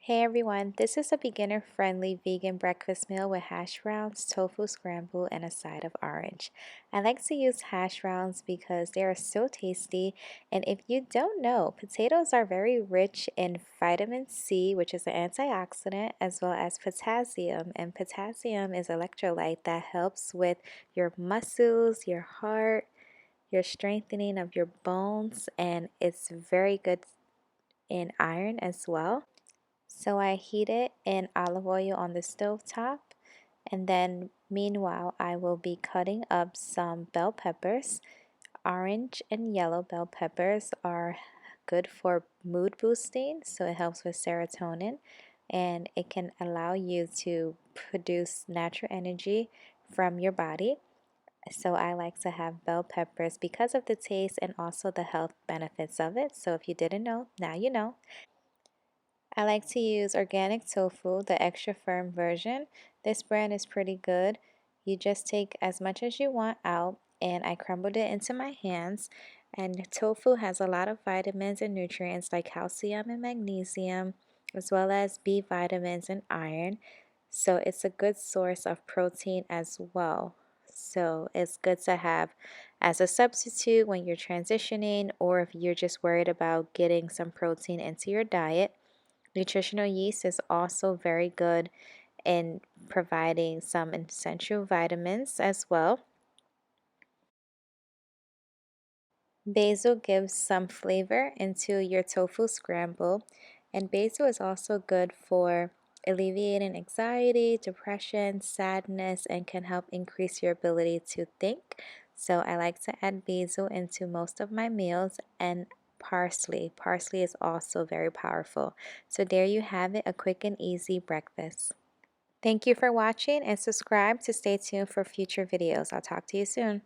Hey everyone, this is a beginner-friendly vegan breakfast meal with hash browns, tofu scramble, and a side of orange. I like to use hash browns because they are so tasty, and if you don't know, potatoes are very rich in vitamin C, which is an antioxidant, as well as potassium, and potassium is electrolyte that helps with your muscles, your heart, your strengthening of your bones, and it's very good in iron as well. So I heat it in olive oil on the stove top, and then meanwhile I will be cutting up some bell peppers. Orange and yellow bell peppers are good for mood boosting, so it helps with serotonin and it can allow you to produce natural energy from your body. So I like to have bell peppers because of the taste and also the health benefits of it. So if you didn't know, now you know. I like to use organic tofu, the extra firm version. This brand is pretty good. You just take as much as you want out, and I crumbled it into my hands. And tofu has a lot of vitamins and nutrients like calcium and magnesium, as well as B vitamins and iron. So it's a good source of protein as well. So it's good to have as a substitute when you're transitioning or if you're just worried about getting some protein into your diet. Nutritional yeast is also very good in providing some essential vitamins as well. Basil gives some flavor into your tofu scramble, and basil is also good for alleviating anxiety, depression, sadness, and can help increase your ability to think. So I like to add basil into most of my meals and parsley. Parsley is also very powerful. So there you have it, a quick and easy breakfast. Thank you for watching and subscribe to stay tuned for future videos. I'll talk to you soon.